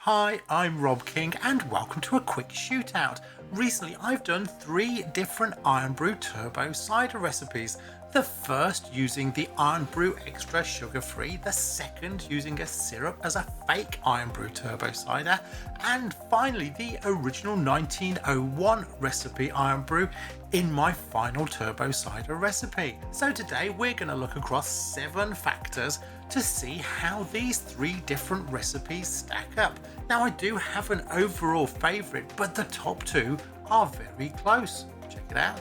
Hi, I'm Rob King and welcome to a quick shootout. Recently I've done 3 different Irn Bru Turbo Cider recipes. The first using the Irn Bru Extra sugar-free, the second using a syrup as a fake Irn Bru Turbo Cider, and finally the original 1901 recipe Irn Bru in my final Turbo Cider recipe. So today we're going to look across 7 factors to see how these 3 different recipes stack up. Now I do have an overall favourite, but the top 2 are very close. Check it out.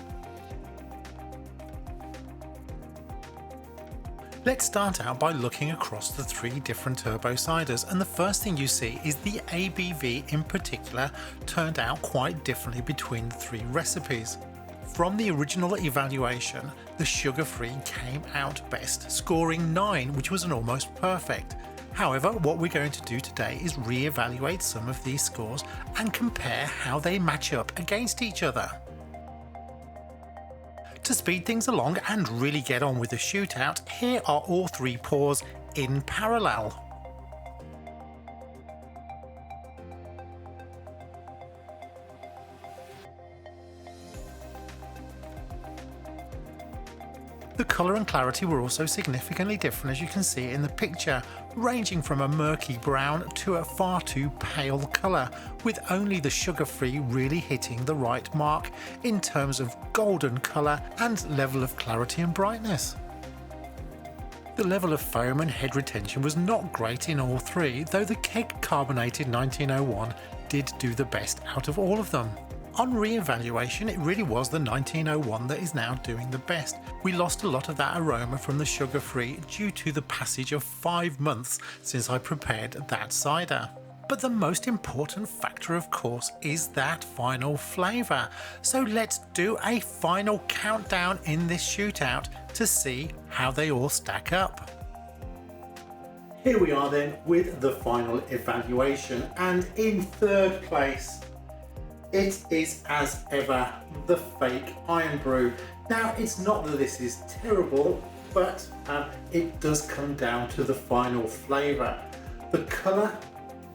Let's start out by looking across the 3 different turbo ciders, and the first thing you see is the ABV in particular turned out quite differently between the 3 recipes. From the original evaluation, the sugar-free came out best, scoring 9, which was an almost perfect. However, what we're going to do today is re-evaluate some of these scores and compare how they match up against each other. To speed things along and really get on with the shootout, here are all 3 pours in parallel. The colour and clarity were also significantly different, as you can see in the picture, ranging from a murky brown to a far too pale colour, with only the sugar-free really hitting the right mark in terms of golden colour and level of clarity and brightness. The level of foam and head retention was not great in all 3, though the keg carbonated 1901 did do the best out of all of them. On re-evaluation, it really was the 1901 that is now doing the best. We lost a lot of that aroma from the sugar-free due to the passage of 5 months since I prepared that cider. But the most important factor, of course, is that final flavour. So let's do a final countdown in this shootout to see how they all stack up. Here we are then with the final evaluation, and in 3rd place it is, as ever, the fake Irn Bru. Now, it's not that this is terrible, but it does come down to the final flavour. The colour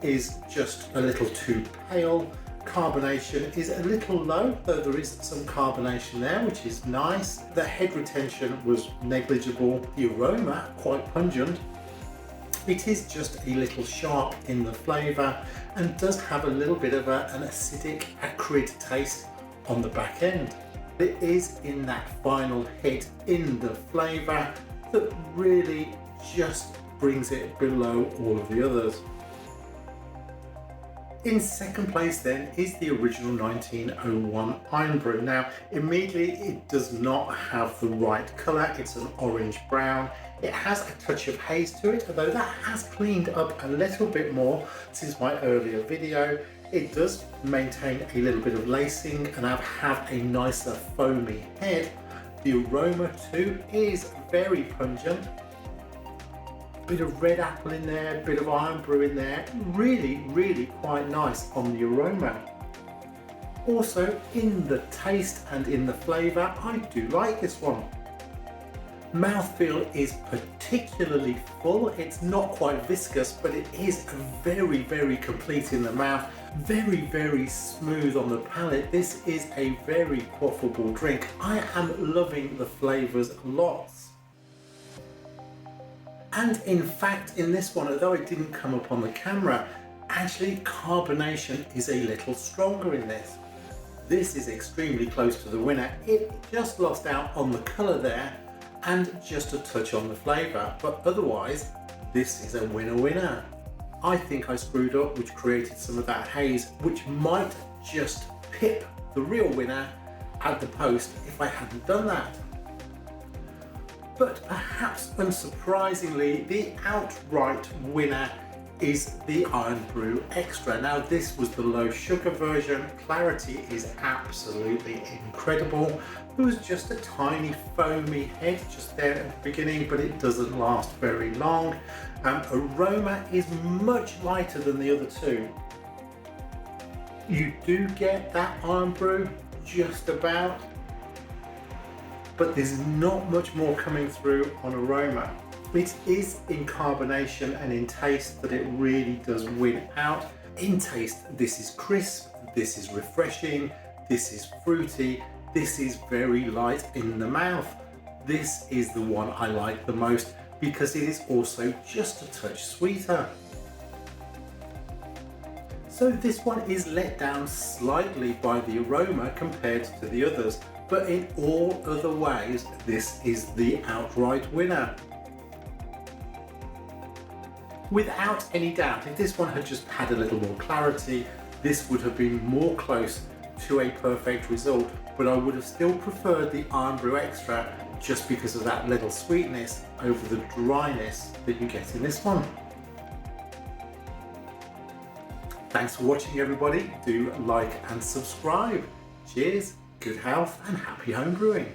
is just a little too pale. Carbonation is a little low, though there is some carbonation there, which is nice. The head retention was negligible. The aroma, quite pungent. It is just a little sharp in the flavour and does have a little bit of an acidic, acrid taste on the back end. It is in that final hit in the flavour that really just brings it below all of the others. In 2nd place then is the original 1901 Irn Bru. Now, immediately it does not have the right colour, it's an orange brown. It has a touch of haze to it, although that has cleaned up a little bit more since my earlier video. It does maintain a little bit of lacing and have a nicer foamy head. The aroma too is very pungent. Bit of red apple in there, bit of Irn Bru in there, really quite nice on the aroma. Also in the taste and in the flavour, I do like this one. Mouthfeel is particularly full. It's not quite viscous, but it is very complete in the mouth. Very smooth on the palate. This is a very quaffable drink. I am loving the flavours lots. And in fact, in this one, although it didn't come up on the camera, actually carbonation is a little stronger in this. This is extremely close to the winner. It just lost out on the colour there and just a touch on the flavour, but otherwise this is a winner. I think I screwed up, which created some of that haze, which might just pip the real winner at the post if I hadn't done that. But perhaps unsurprisingly, the outright winner is the Irn Bru Extra. Now, this was the low sugar version. Clarity is absolutely incredible. There was just a tiny foamy head just there at the beginning, but it doesn't last very long. Aroma is much lighter than the other 2. You do get that Irn Bru just about, but there's not much more coming through on aroma. It is in carbonation and in taste that it really does win out. In taste, this is crisp, this is refreshing, this is fruity, this is very light in the mouth. This is the one I like the most because it is also just a touch sweeter. So this one is let down slightly by the aroma compared to the others, but in all other ways, this is the outright winner. Without any doubt, if this one had just had a little more clarity, this would have been more close to a perfect result, but I would have still preferred the Irn Bru Extra just because of that little sweetness over the dryness that you get in this one. Thanks for watching, everybody. Do like and subscribe. Cheers, good health and happy home brewing.